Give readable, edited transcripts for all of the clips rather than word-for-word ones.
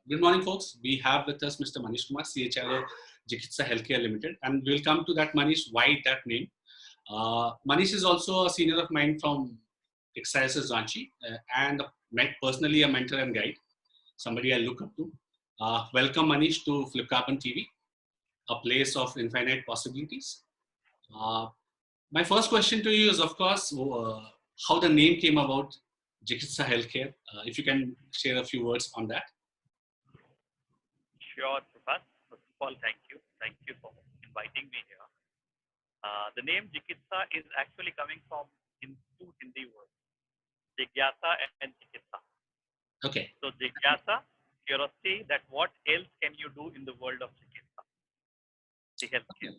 Good morning, folks. We have with us Mr. Manish Kumar, CHRO, Ziqtza HR Limited, and we'll come to that, Manish, why that name. Manish is also a senior of mine from XISS Ranchi and personally a mentor and guide, somebody I look up to. Welcome, Manish, to Flipcarbon TV, a place of infinite possibilities. My first question to you is, of course, how the name came about, Ziqtza Healthcare. If you can share a few words on that. Sure, Prabhash. First of all, thank you. Thank you for inviting me here. The name Ziqtza is actually coming from two Hindi words, Jigyasa and Ziqtza. Okay. So Jigyasa, curiosity that what else can you do in the world of Ziqtza, the healthcare.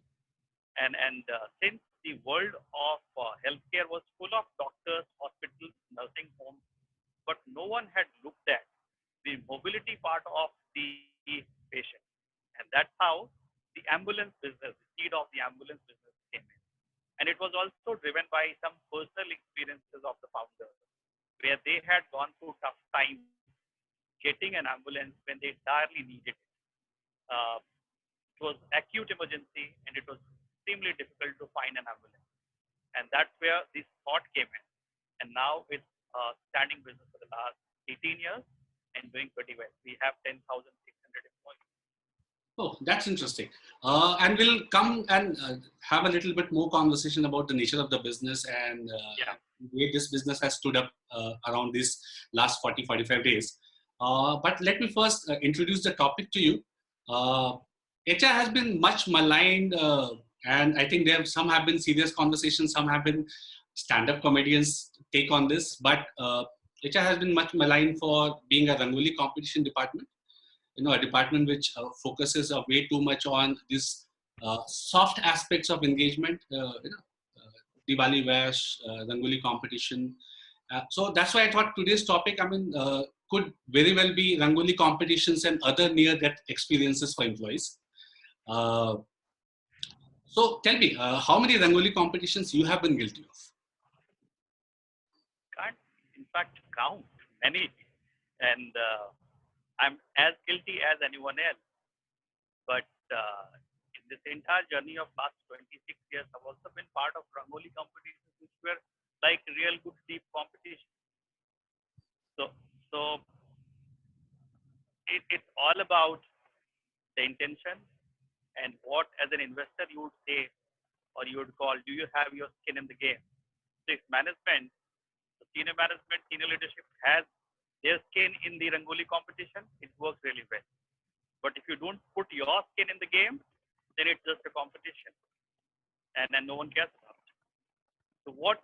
And since the world of healthcare was full of doctors, hospitals, nursing homes, but no one had looked at the mobility part of the patient. And that's how the ambulance business, the seed of the ambulance business came in. And it was also driven by some personal experiences of the founders, where they had gone through tough times getting an ambulance when they entirely needed it. It was acute emergency and it was extremely difficult to find an ambulance. And that's where this thought came in. And now it's standing business for the last 18 years and doing pretty well. We have 10,600 employees. Oh, that's interesting. And we'll come and have a little bit more conversation about the nature of the business and the way this business has stood up around these last 40, 45 days. But let me first introduce the topic to you. HR has been much maligned, and I think some have been serious conversations, some have been stand-up comedians take on this, but HR has been much maligned for being a Rangoli competition department. A department which focuses way too much on these soft aspects of engagement, Diwali Vash, Rangoli competition. So that's why I thought today's topic, could very well be Rangoli competitions and other near-death experiences for employees. So tell me, how many Rangoli competitions you have been guilty of? Can't, in fact, count many. And I'm as guilty as anyone else. But in this entire journey of last 26 years, I've also been part of Rangoli competitions, which were like real good deep competition. So it's all about the intention and what, as an investor, you would say or you would call, do you have your skin in the game? So if management, the senior management, senior leadership has their skin in the Rangoli competition, it works really well. But if you don't put your skin in the game, then it's just a competition. And then no one cares about it. So what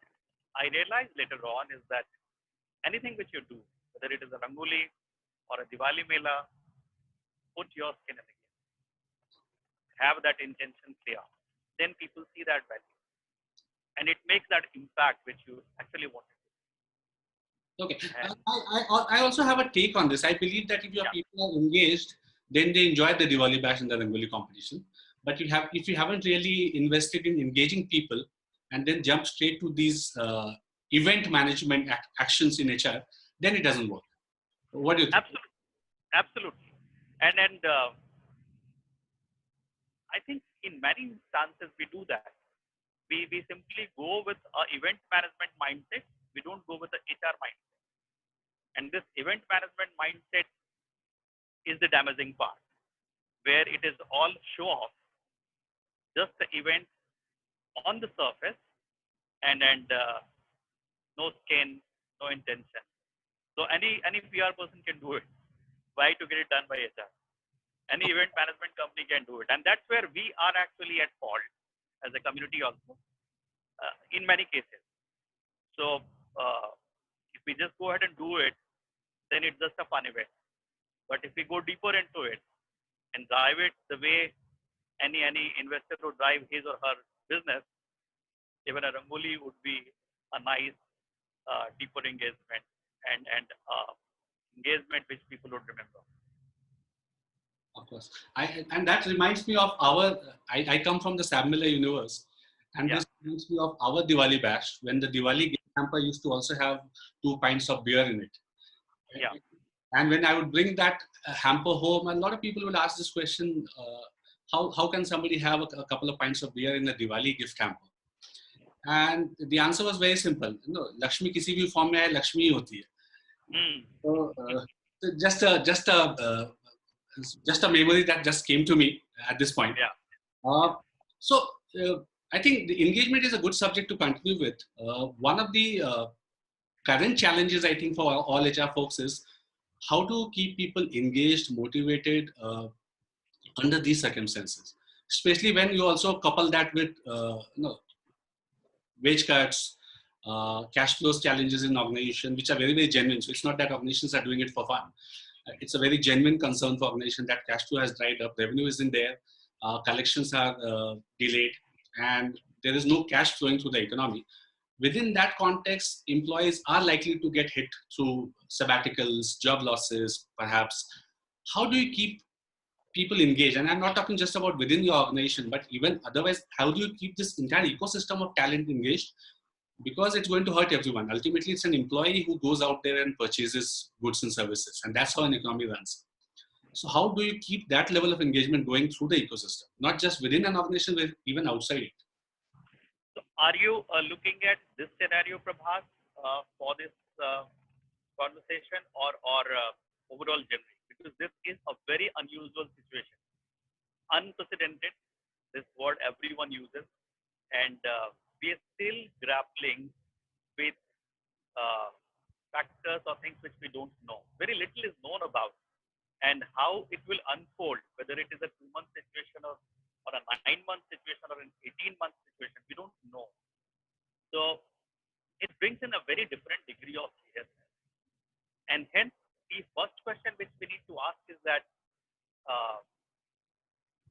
I realized later on is that anything which you do, whether it is a Rangoli or a Diwali Mela, put your skin in the game. Have that intention clear. Then people see that value. And it makes that impact which you actually wanted. Okay, I also have a take on this. I believe that if your people are engaged, then they enjoy the Diwali Bash and the Rangoli competition. But if you haven't really invested in engaging people and then jump straight to these event management actions in HR, then it doesn't work. What do you think? Absolutely. And I think in many instances we do that. We simply go with an event management mindset. We don't go with the HR mindset. And this event management mindset is the damaging part, where it is all show off, just the event on the surface, and no skin, no intention. So any PR person can do it. Why to get it done by HR? Any event management company can do it, and that's where we are actually at fault as a community also, in many cases. So if we just go ahead and do it, then it's just a fun event. But if we go deeper into it and drive it the way any investor would drive his or her business, even a Rangoli would be a nice deeper engagement and engagement which people would remember. Of course. And that reminds me of I come from the Sabmiller universe, and this reminds me of our Diwali Bash, when the Diwali gift hamper used to also have 2 pints of beer in it. And when I would bring that hamper home, a lot of people would ask this question, how can somebody have a couple of pints of beer in a Diwali gift hamper? And the answer was very simple. Lakshmi kisi bhi form mein hai, Lakshmi hi hoti hai. So, just a memory that just came to me at this point. Yeah. So I think the engagement is a good subject to continue with. One of the current challenges I think for all HR folks is how to keep people engaged, motivated under these circumstances, especially when you also couple that with wage cuts, cash flows challenges in organization, which are very, very genuine. So it's not that organizations are doing it for fun. It's a very genuine concern for organization that cash flow has dried up, revenue isn't there, collections are delayed, and there is no cash flowing through the economy. Within that context, employees are likely to get hit through sabbaticals, job losses, perhaps. How do you keep people engaged? And I'm not talking just about within your organization, but even otherwise, how do you keep this entire ecosystem of talent engaged? Because it's going to hurt everyone. Ultimately, it's an employee who goes out there and purchases goods and services, and that's how an economy runs. So how do you keep that level of engagement going through the ecosystem, not just within an organization, but even outside it? So are you looking at this scenario, Prabhas, for this conversation, or overall generally? Because this is a very unusual situation, unprecedented. This word everyone uses, and we are still grappling with factors or things which we don't know. Very little is known about, and how it will unfold, whether it is a 2-month situation or a 9-month situation or an 18-month situation, we don't know. So it brings in a very different degree of seriousness. And hence, the first question which we need to ask is that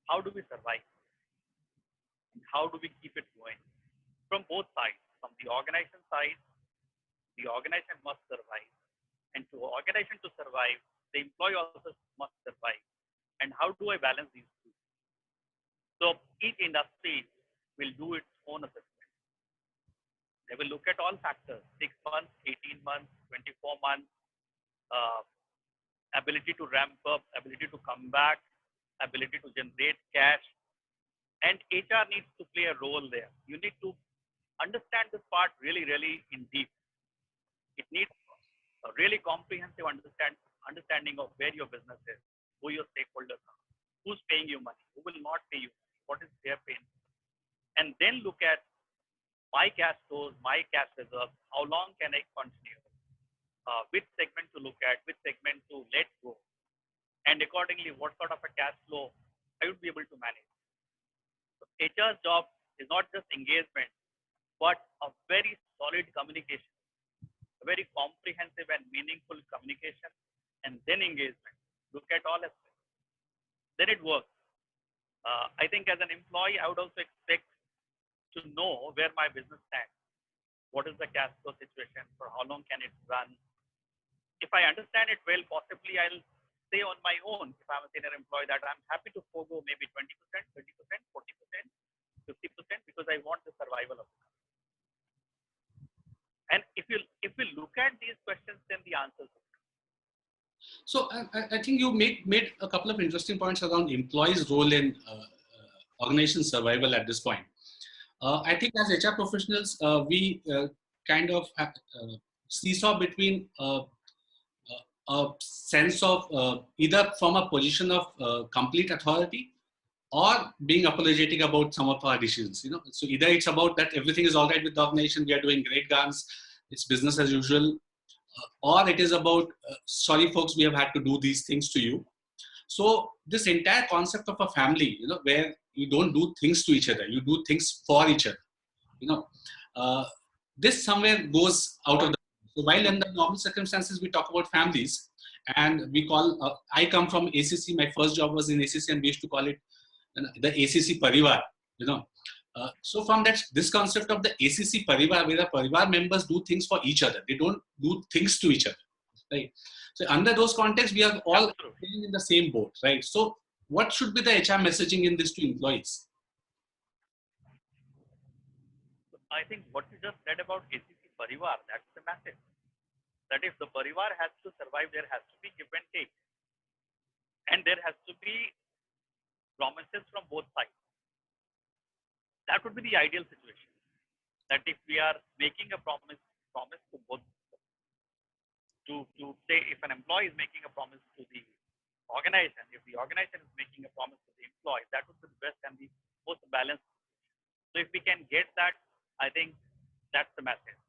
how do we survive? And how do we keep it going? From both sides. From the organization side, the organization must survive. And to organization to survive, the employee also must survive. And how do I balance these two? So each industry will do its own assessment. They will look at all factors: 6 months, 18 months, 24 months, ability to ramp up, ability to come back, ability to generate cash. And HR needs to play a role there. You need to understand this part really, really in deep. It needs a really comprehensive understanding of where your business is, who your stakeholders are, who's paying you money, who will not pay you money, what is their pain, and then look at my cash flows, my cash reserves, how long can I continue, which segment to look at, which segment to let go, and accordingly, what sort of a cash flow I would be able to manage. So HR's job is not just engagement, but a very solid communication, a very comprehensive and meaningful communication, and then engagement. Look at all aspects. Then it works. I think as an employee, I would also expect to know where my business stands. What is the cash flow situation? For how long can it run? If I understand it well, possibly I'll say on my own, if I'm a senior employee, that I'm happy to forego maybe 20%, 30%, 40%, 50%, because I want the survival of the company. And if you look at these questions, then the answers will come. So I think you made a couple of interesting points around employees' role in organization survival at this point. I think as HR professionals, we kind of seesaw between a sense of either from a position of complete authority or being apologetic about some of our decisions. So either it's about that everything is all right with the organization, we are doing great guns, it's business as usual, or it is about sorry folks, we have had to do these things to you. So this entire concept of a family, where you don't do things to each other, you do things for each other. This somewhere goes out of the. So while in the normal circumstances we talk about families, and we call. I come from ACC. My first job was in ACC, and we used to call it the ACC Parivar. So from this concept of the ACC Parivar, where the Parivar members do things for each other, they don't do things to each other, right? So under those contexts, we are all in the same boat, right? So what should be the HR messaging in this to employees? I think what you just said about ACC Parivar, that's the message. That if the parivar has to survive, there has to be give and take. And there has to be promises from both sides. That would be the ideal situation. That if we are making a promise to both, to say if an employee is making a promise to the organization, if the organization is making a promise to the employee, that would be the best and the most balanced. So if we can get that, I think that's the message.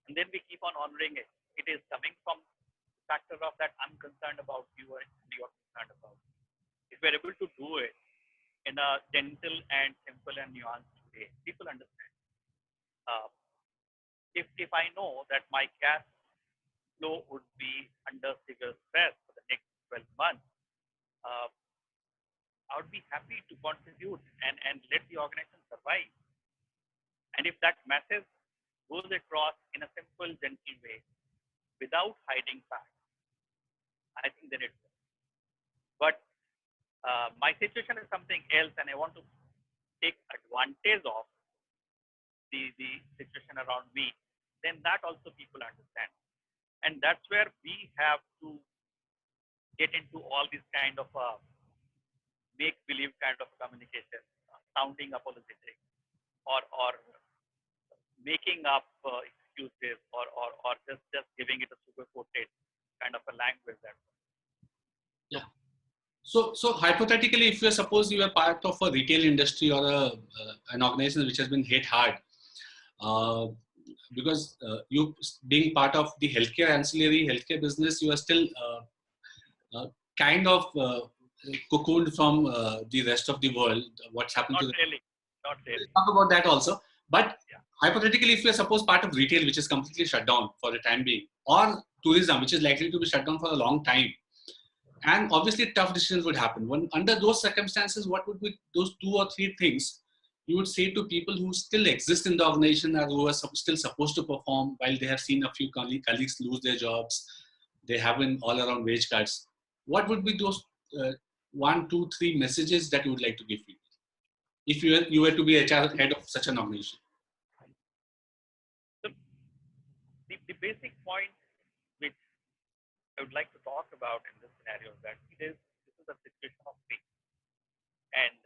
And then we keep on honoring it. It is coming from the factor of that I'm concerned about you and you're concerned about. If we're able to do it in a gentle and simple and nuanced way, people understand. If I know that my cash flow would be under severe stress for the next 12 months, I would be happy to contribute and let the organization survive. And if that message goes across in a simple, gentle way, without hiding facts, I think then it's good. But my situation is something else, and I want to take advantage of the situation around me, then that also people understand. And that's where we have to get into all these kind of make-believe kind of communication, sounding apologetic, or making up excuses, or just giving it a sugar-coated kind of a language. Yeah. So hypothetically, if you suppose you are part of a retail industry or an organization which has been hit hard, because you being part of the ancillary healthcare business, you are still kind of cocooned from the rest of the world. What's happened Not to really. Not really. Talk about that also. But hypothetically, if you are suppose part of retail, which is completely shut down for the time being, or tourism, which is likely to be shut down for a long time, and obviously tough decisions would happen. Under those circumstances, what would be those 2 or 3 things you would say to people who still exist in the organization or who are still supposed to perform while they have seen a few colleagues lose their jobs, they have been all around wage cuts? What would be those 1, 2, 3 messages that you would like to give people if you were to be HR head of such an organization? So the basic point which I would like to talk about in this scenario is that this is a situation of pain, and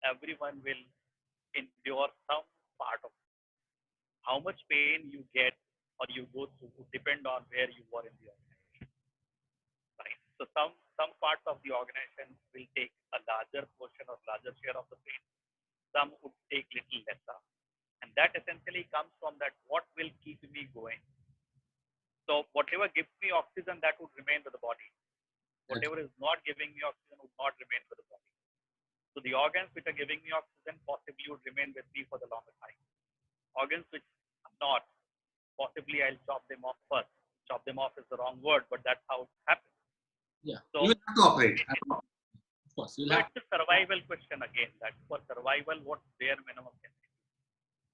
everyone will endure some part of it. How much pain you get or you go through would depend on where you were in the organization, right? So some parts of the organization will take a larger portion or larger share of the pain. Some would take little lesser, and that essentially comes from that what will keep me going. So whatever gives me oxygen, that would remain with the body. Whatever is not giving me oxygen would not remain with the body. So the organs which are giving me oxygen possibly would remain with me for the longer time. Organs which are not, possibly I'll chop them off first. Chop them off is the wrong word, but that's how it happens. Yeah, so you will have to operate. Of course, so it's a survival question again. That for survival, what bare minimum can be.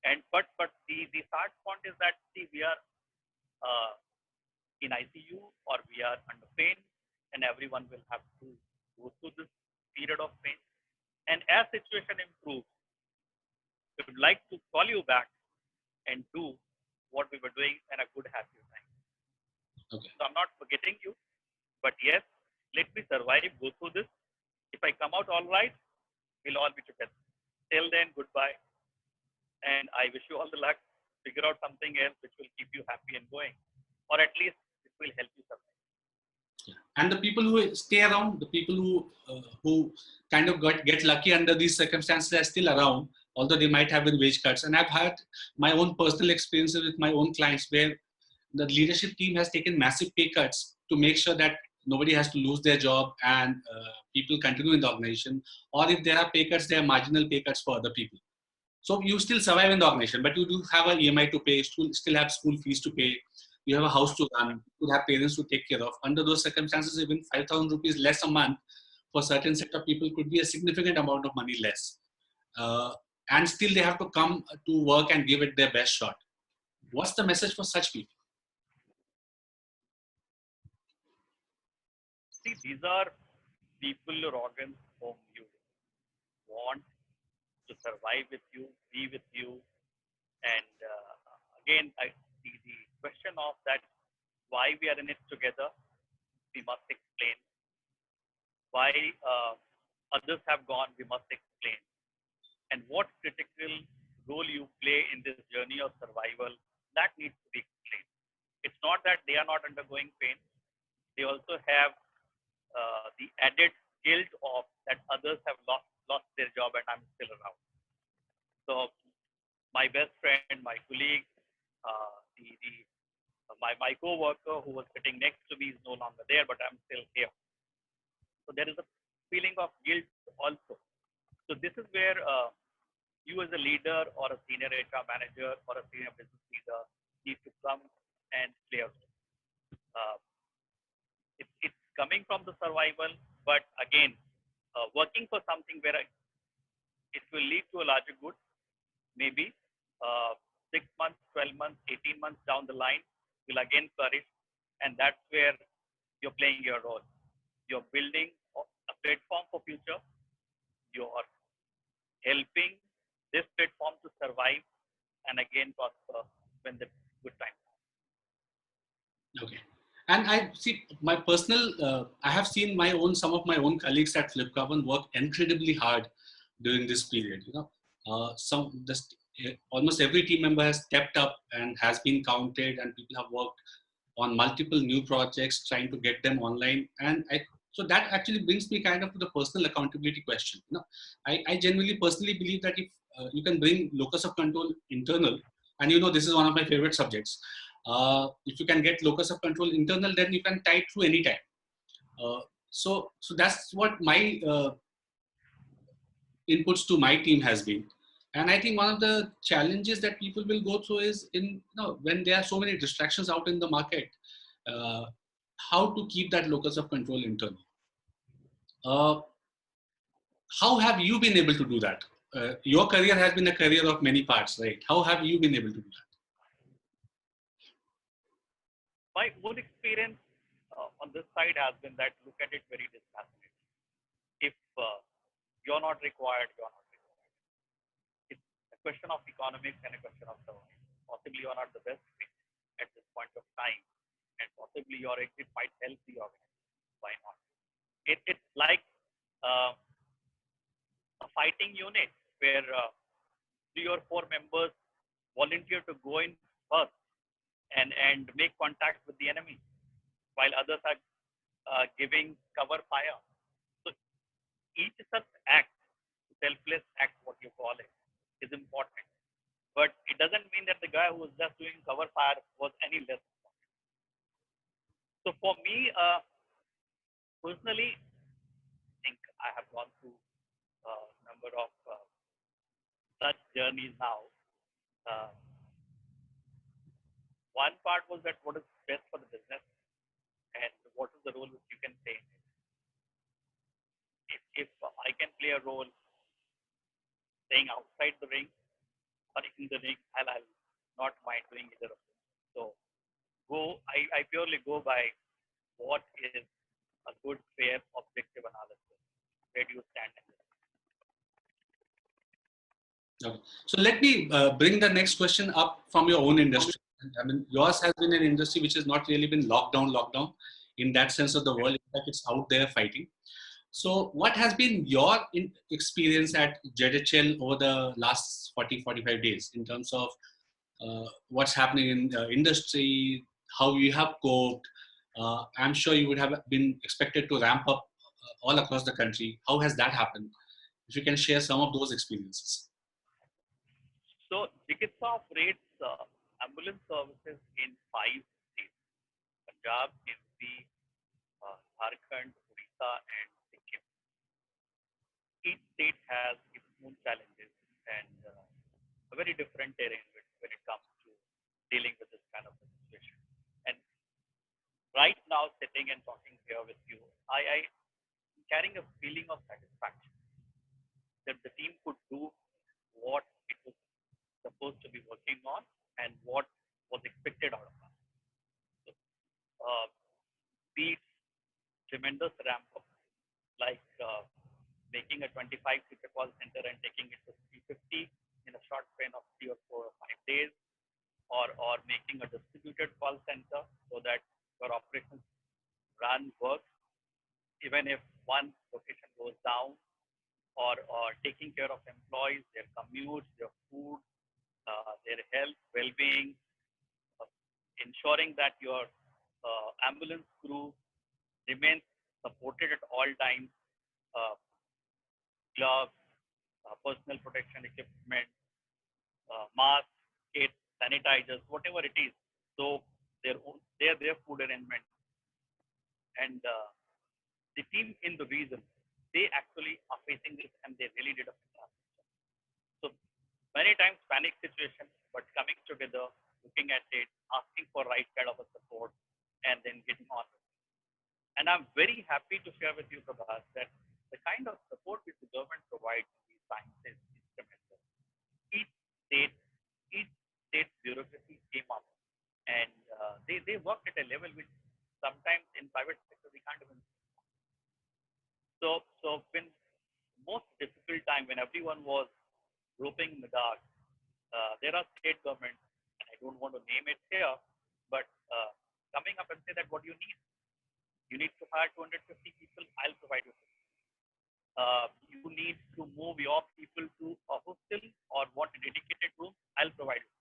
And but the sad point is that we are in ICU or we are under pain, and everyone will have to go through this period of pain. And as situation improves, we would like to call you back and do what we were doing in a good, happy time. Okay. So I'm not forgetting you, but yes, let me survive, go through this. If I come out all right, we'll all be together. Till then, goodbye. And I wish you all the luck. Figure out something else which will keep you happy and going, or at least it will help you survive. And the people who stay around, the people who kind of get lucky under these circumstances are still around, although they might have been wage cuts. And I've had my own personal experiences with my own clients where the leadership team has taken massive pay cuts to make sure that nobody has to lose their job and people continue in the organization. Or if there are pay cuts, there are marginal pay cuts for other people. So you still survive in the organization, but you do have an EMI to pay, still have school fees to pay. You have a house to run, you have parents to take care of. Under those circumstances, even 5,000 rupees less a month for certain set of people could be a significant amount of money less. And still they have to come to work and give it their best shot. What's the message for such people? See, these are people or organs whom you want to survive with you, be with you. And again, the question of that why we are in it together, we must explain. Why others have gone, we must explain. And what critical role you play in this journey of survival, that needs to be explained. It's not that they are not undergoing pain. They also have the added guilt of that others have lost their job and I'm still around. So my best friend, my colleague, my co-worker who was sitting next to me is no longer there, but I'm still here. So there is a feeling of guilt also. So this is where you as a leader or a senior HR manager or a senior business leader need to come and play a role. It's coming from the survival, but again, working for something where it will lead to a larger good, maybe 6 months, 12 months, 18 months down the line will again flourish. And that's where you're playing your role. You're building a platform for future. You're helping this platform to survive and again prosper when the good time comes. Okay. And I see my personal, I have seen some of my own colleagues at Flipcarbon work incredibly hard during this period. Almost every team member has stepped up and has been counted, and people have worked on multiple new projects trying to get them online. So that actually brings me kind of to the personal accountability question. I genuinely personally believe that if you can bring locus of control internal, and this is one of my favorite subjects. If you can get locus of control internal, then you can tide through any time. So that's what my inputs to my team has been. And I think one of the challenges that people will go through is when there are so many distractions out in the market, how to keep that locus of control internal. How have you been able to do that? Your career has been a career of many parts, right? How have you been able to do that? My own experience on this side has been that look at it very dispassionately. If you're not required, you're not required. It's a question of economics and a question of survival. Possibly you're not the best fit at this point of time, and possibly your exit might help the organization. Why not? It's like a fighting unit where 3 or 4 members volunteer to go in first and make contact with the enemy, while others are giving cover fire. So each such act, selfless act, what you call it, is important. But it doesn't mean that the guy who was just doing cover fire was any less important. So for me, personally, I think I have gone through a number of such journeys now. One part was that what is best for the business and what is the role which you can play in it. If I can play a role staying outside the ring or in the ring, I'll not mind doing either of them. So I purely go by what is a good, fair, objective analysis. Where do you stand in this? Okay. So let me bring the next question up from your own industry. I mean, yours has been an industry which has not really been locked down in that sense of the word. In fact, it's out there fighting. So what has been your experience at ZHL over the last 40, 45 days in terms of what's happening in the industry, how you have coped? I'm sure you would have been expected to ramp up all across the country. How has that happened? If you can share some of those experiences. So Ziqtza operates ambulance services in 5 states: Punjab, MP, Jharkhand, Odisha, and Sikkim. Each state has its own challenges and a very different terrain when it comes to dealing with this kind of a situation. And right now, sitting and talking here with you, I am carrying a feeling of satisfaction that the team could do what it was supposed to be working on and what was expected out of us. So, be it tremendous ramp up, like making a 25-seater call center and taking it to 350 in a short span of 3 or 4 or 5 days, or making a distributed call center so that your operations run, work, even if one location goes down, or taking care of employees, their commutes, their food, their health, well-being, uh, ensuring that your ambulance crew remains supported at all times, uh, gloves, personal protection equipment, masks, kits, sanitizers, whatever it is. So their food arrangement and the team in the region, they actually are facing this and they really did a fantastic job. So many times panic situation, but coming together, looking at it, asking for right kind of a support, and then getting on with it. And I'm very happy to share with you, Prabhas, that the kind of support which the government provides in these times is tremendous. Each state, each state bureaucracy came up, and they worked at a level which sometimes in private sector we can't even. So when most difficult time when everyone was groping in the dark, there are state governments, and I don't want to name it here, but coming up and say that what do you need? You need to hire 250 people. I'll provide you. You need to move your people to a hostel or want a dedicated room. I'll provide you.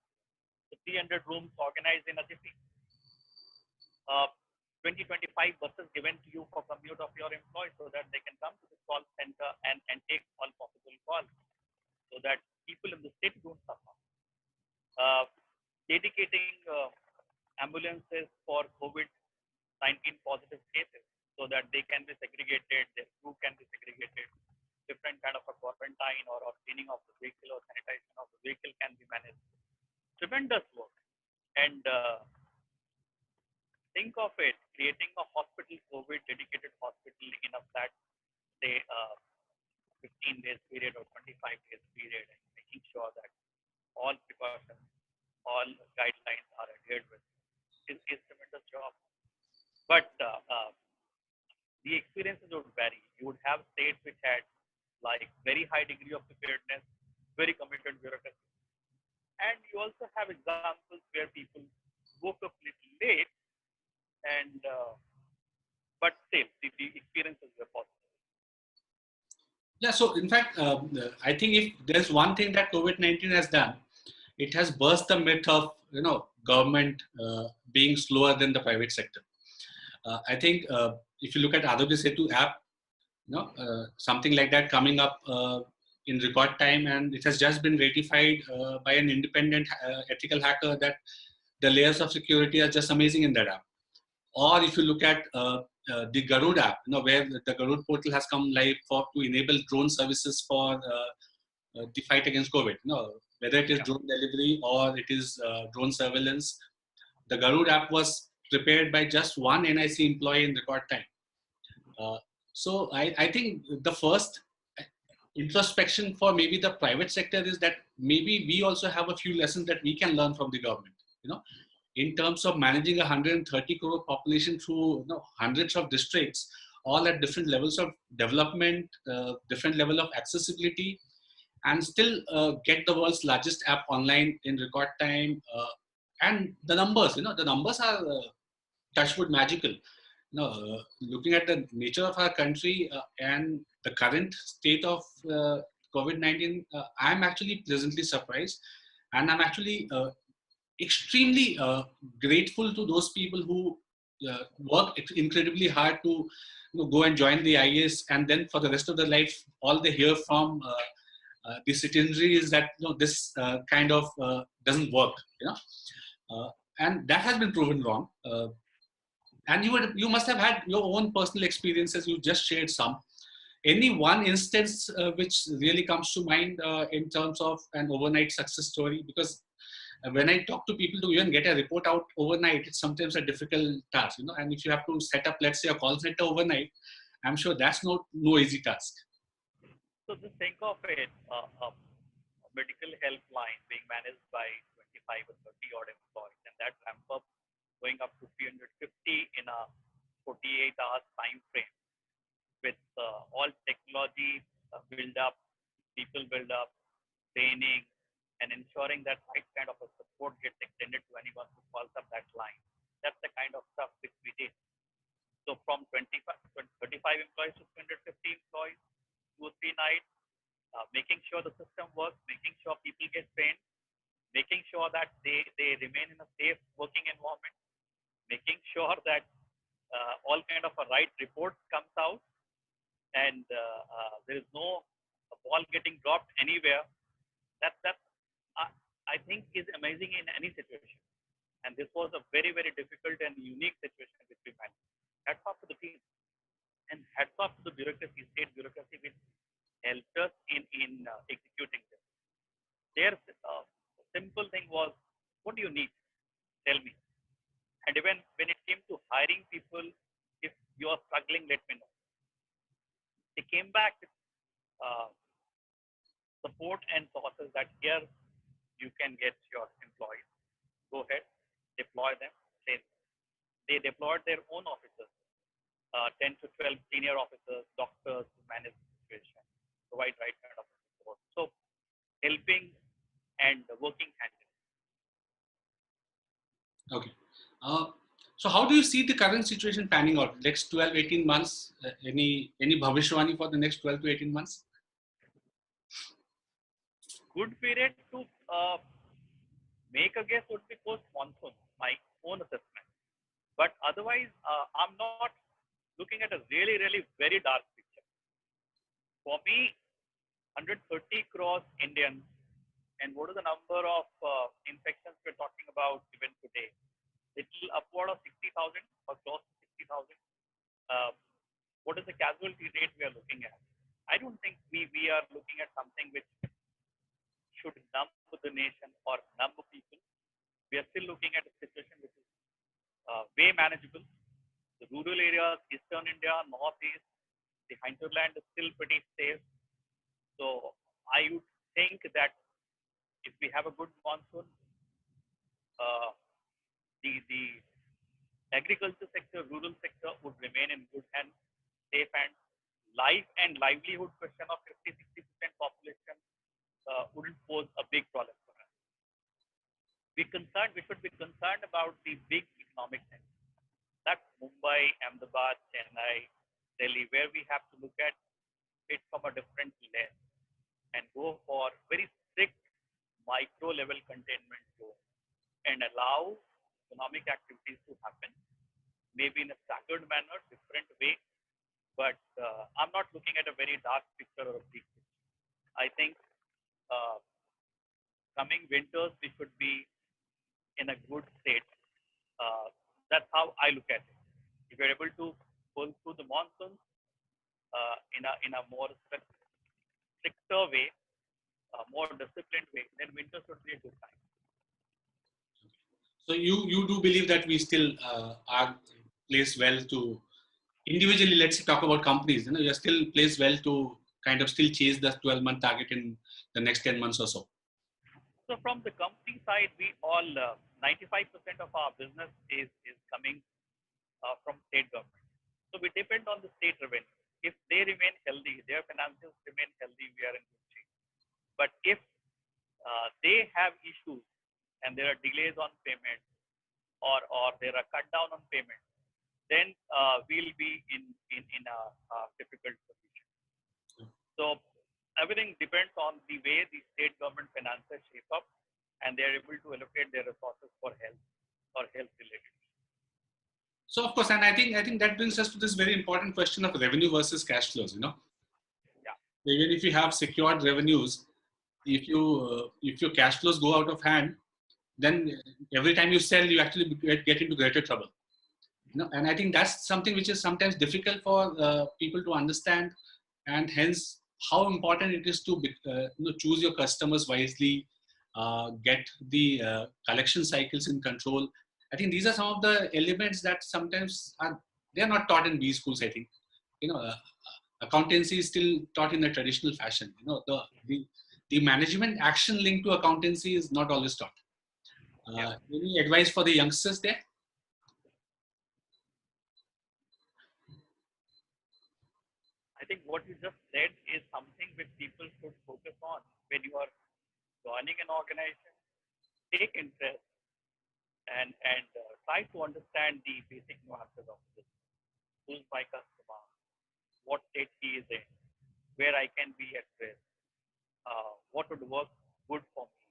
The 300 rooms organized in a city. 20-25 buses given to you for commute of your employees so that they can come to the call center and take all possible calls so that people in the state don't suffer. Dedicating ambulances for COVID-19 positive cases so that they can be segregated, their crew can be segregated, different kind of a quarantine or cleaning of the vehicle or sanitization of the vehicle can be managed. Tremendous work. And think of it, creating a hospital, COVID dedicated hospital in a flat, say, 15 days period or 25 days period, and making sure that all precautions, all guidelines are adhered with is tremendous job. But the experiences would vary. You would have states which had like very high degree of preparedness, very committed bureaucracy. And you also have examples where people woke up little late and but still the experiences were positive. Yeah, so in fact, I think if there's one thing that COVID-19 has done, it has burst the myth of government being slower than the private sector. I think if you look at Adogya Setu app, something like that coming up in record time, and it has just been ratified by an independent ethical hacker that the layers of security are just amazing in that app. Or if you look at the Garud app, where the Garud portal has come live to enable drone services for the fight against COVID. Whether it is drone delivery or it is drone surveillance, the Garud app was prepared by just one NIC employee in record time. So I think the first introspection for maybe the private sector is that maybe we also have a few lessons that we can learn from the government. In terms of managing a 130 crore population through hundreds of districts, all at different levels of development, different level of accessibility, and still get the world's largest app online in record time. And the numbers, the numbers are touchwood magical. Looking at the nature of our country and the current state of COVID-19, I'm actually pleasantly surprised, and I'm actually extremely grateful to those people who work incredibly hard to go and join the IAS, and then for the rest of their life, all they hear from the citizenry is that this kind of doesn't work. And that has been proven wrong. And you must have had your own personal experiences. You just shared some. Any one instance which really comes to mind in terms of an overnight success story? Because when I talk to people to even get a report out overnight, it's sometimes a difficult task, and if you have to set up, let's say, a call center overnight, I'm sure that's no easy task. So just think of it, a medical helpline being managed by 25 or 30 odd employees, and that ramp up going up to 350 in a 48 hours time frame with all technology build up, people build up, training, and ensuring that right kind of a support gets extended to anyone who calls up that line. That's the kind of stuff which we they remain in a safe working environment, making sure that all kind of a right reports comes out, and there is no ball getting dropped anywhere. That uh, I think is amazing in any situation. And this was a very, very difficult and unique situation which we managed. Hats off to the team, and hats off to the bureaucracy, state bureaucracy, which helped us in executing this. Their simple thing was, what do you need? Tell me. And even when it came to hiring people, if you are struggling, let me know. They came back with uh, support and sources that here you can get your employees. Go ahead, deploy them, train them. They deployed their own officers, 10 to 12 senior officers, doctors to manage the situation, provide right kind of support. So helping and working hand in hand. Okay. So how do you see the current situation panning out? Next 12, 18 months? Any bhavishwani for the next 12 to 18 months? Good period to make a guess would be post monsoon, my own assessment. But otherwise, I'm not looking at a really, really very dark picture. For me, 130 crores Indians, and what is the number of infections we're talking about even today? Little upward of 60,000 or close to 60,000. What is the casualty rate we are looking at? I don't think we are looking at something which should numb the nation or numb people. We are still looking at a situation which is way manageable. The rural areas, eastern India, northeast, the hinterland is still pretty safe. So I would think that if we have a good monsoon, the agriculture sector, rural sector would remain in good hands, safe hands. Life and livelihood question of 50-60% population wouldn't pose a big problem for us. We should be concerned about the big economic things. That's Mumbai, Ahmedabad, Chennai, Delhi, where we have to look at it from a different lens and go for very strict micro level containment zone and allow economic activities to happen, maybe in a staggered manner, different way. But I'm not looking at a very dark picture or a bleak picture. I think coming winters, we should be in a good state. That's how I look at it. If you're able to pull through the monsoons in a more stricter way, more disciplined way, then winter should be a good time. So you do believe that we still are placed well to individually, let's talk about companies, you're still placed well to kind of still chase the 12-month target in the next 10 months or so? So from the company side, we all, 95% of our business is coming from state government. So we depend on the state revenue. If they remain healthy, their finances remain healthy, we are in good shape. But if they have issues and there are delays on payment or there are cut down on payment, then we'll be in a difficult position. So everything depends on the way the state government finances shape up and they're able to allocate their resources for health or health related. So of course, and I think that brings us to this very important question of revenue versus cash flows. Yeah. Even if you have secured revenues, if your cash flows go out of hand, then every time you sell, you actually get into greater trouble. And I think that's something which is sometimes difficult for people to understand, and hence how important it is to choose your customers wisely, get the collection cycles in control. I think these are some of the elements that sometimes they are not taught in B schools. I think accountancy is still taught in a traditional fashion. The management action linked to accountancy is not always taught. Any advice for the youngsters there? I think what you just said is something which people should focus on when you are joining an organization. Take interest and try to understand the basic nuances of this. Who's my customer? What state he is in? Where I can be at risk? What would work good for me?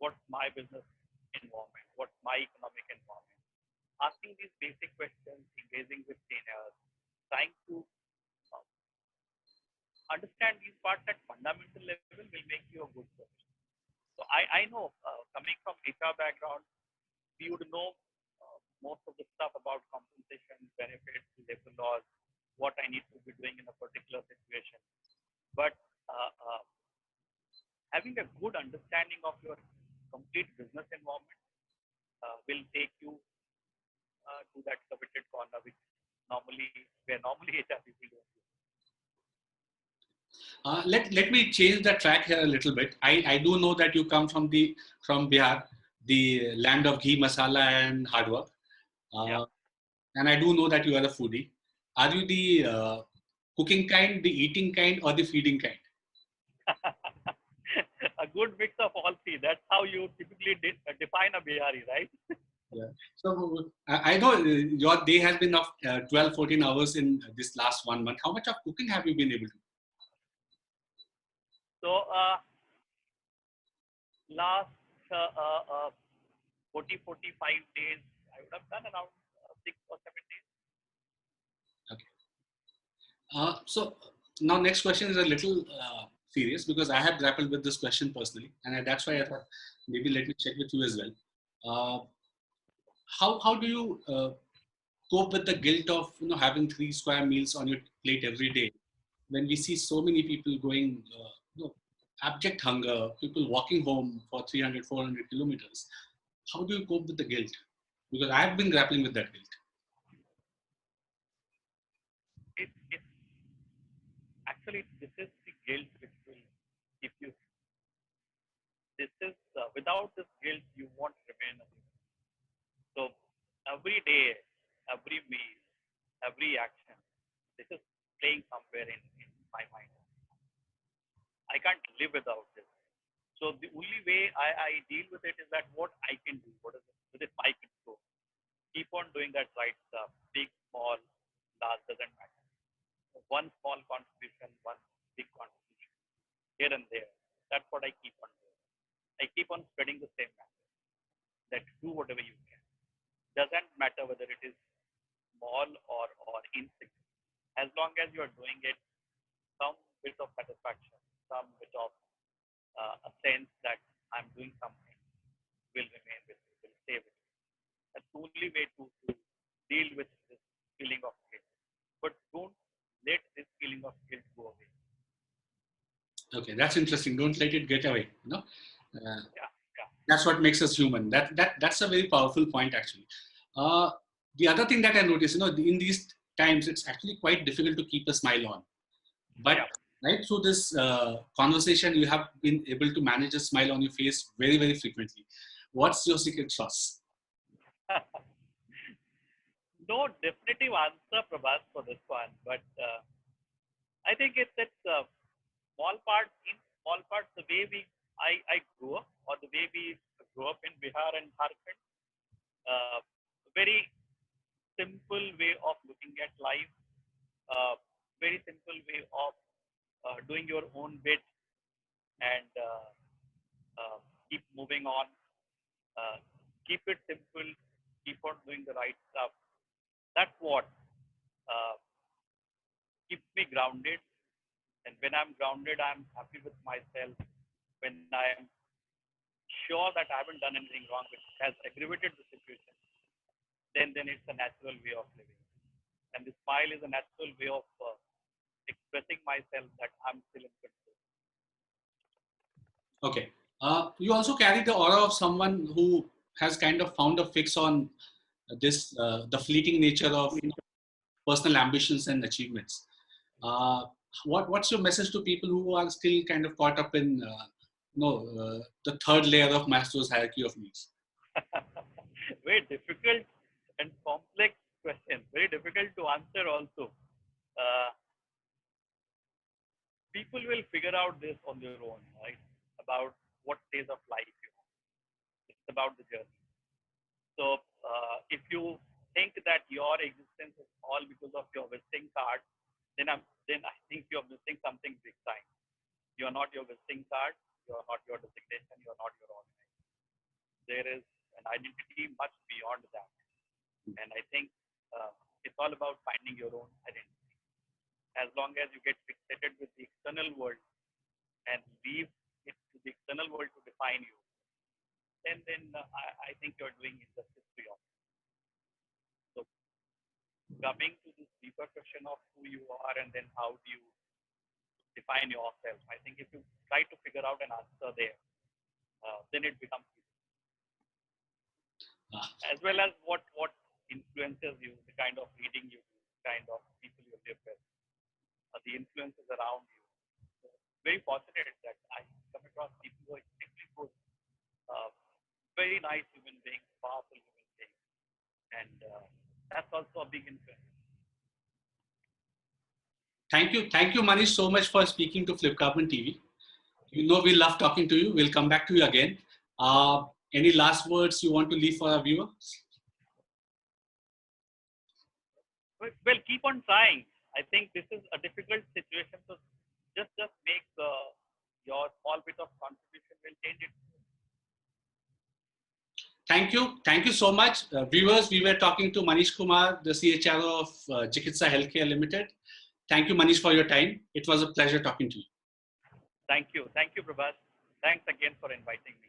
What's my business environment? What's my economic environment? Asking these basic questions, engaging with seniors, trying to uh, understand these parts at fundamental level will make you a good professional. So I know coming from HR background, we would know most of the stuff about compensation, benefits, labor laws, what I need to be doing in a particular situation. But having a good understanding of your complete business environment will take you to that coveted corner, which normally HR people don't do. Let me change the track here a little bit. I do know that you come from Bihar, the land of ghee, masala, and hard work. Yeah. And I do know that you are a foodie. Are you the cooking kind, the eating kind, or the feeding kind? A good mix of all three. That's how you typically define a Bihari, right? Yeah. So I know your day has been of 12, 14 hours in this last 1 month. How much of cooking have you been able to do? So last 40, 45 days, I would have done around 6 or 7 days. Okay. So now next question is a little serious because I have grappled with this question personally, and that's why I thought maybe let me check with you as well. Uh, how do you cope with the guilt of having 3 square meals on your plate every day when we see so many people going abject hunger, people walking home for 300, 400 kilometers? How do you cope with the guilt? Because I've been grappling with that guilt. It's actually this is the guilt which will keep you. This is without this guilt you won't remain a human. So every day, every meal, every action, this is playing somewhere in my mind. I can't live without this. So the only way I deal with it is that what I can do, what is it within my control. Keep on doing that right stuff. Big, small, large, doesn't matter. One small contribution, one big contribution, here and there. That's what I keep on doing. I keep on spreading the same message that do whatever you can. Doesn't matter whether it is small or insignificant. As long as you are doing it, some bit of satisfaction, some bit of a sense that I'm doing something will remain with you, will stay with you. That's the only way to deal with this feeling of guilt. But don't let this feeling of guilt go away. Okay, that's interesting. Don't let it get away. Yeah, yeah. That's what makes us human. That's a very powerful point, actually. Uh, the other thing that I noticed, in these times, it's actually quite difficult to keep a smile on. But Yeah. right through this conversation, you have been able to manage a smile on your face very, very frequently. What's your secret sauce? No definitive answer, Prabhas, for this one, but I think it's small parts. In small parts, the way I grew up, or the way we grew up in Bihar and Jharkhand, very simple way of looking at life, uh, very simple way of doing your own bit and keep moving on. Uh, keep it simple. Keep on doing the right stuff. That's what uh, keeps me grounded. And when I'm grounded, I'm happy with myself. When I'm sure that I haven't done anything wrong which has aggravated the situation, then it's a natural way of living. And the smile is a natural way of expressing myself that I'm still in control. Okay. You also carry the aura of someone who has kind of found a fix on the fleeting nature of personal ambitions and achievements. Uh, what's your message to people who are still kind of caught up in the third layer of Maslow's hierarchy of needs? Very difficult and complex question. Very difficult to answer also. Uh, People will figure out this on their own, right? About what stage of life you are. It's about the journey. So if you think that your existence is all because of your visiting card, then I think you're missing something big time. You are not your visiting card. You are not your designation. You are not your organization. There is and identity much beyond that. And I think it's all about finding your own identity. As long as you get fixated with the external world and leave it to the external world to define you, then I think you're doing injustice to yourself. So coming to this deeper question of who you are and then how do you define yourself, I think if you try to figure out an answer there, then it becomes easy. As well as what influences you, the kind of reading you do, the kind of people you live with, the influences around you. So very fortunate that I come across people who are extremely good, very nice human beings, powerful human beings, and that's also a big influence. Thank you, Manish, so much for speaking to Flipcarbon TV. You know we love talking to you. We'll come back to you again. Any last words you want to leave for our viewers? Well, keep on trying. I think this is a difficult situation, so just make your small bit of contribution will change it. Thank you so much. Viewers, we were talking to Manish Kumar, the CHRO of Ziqtza Healthcare Limited. Thank you, Manish, for your time. It was a pleasure talking to you. Thank you, Prabhash. Thanks again for inviting me.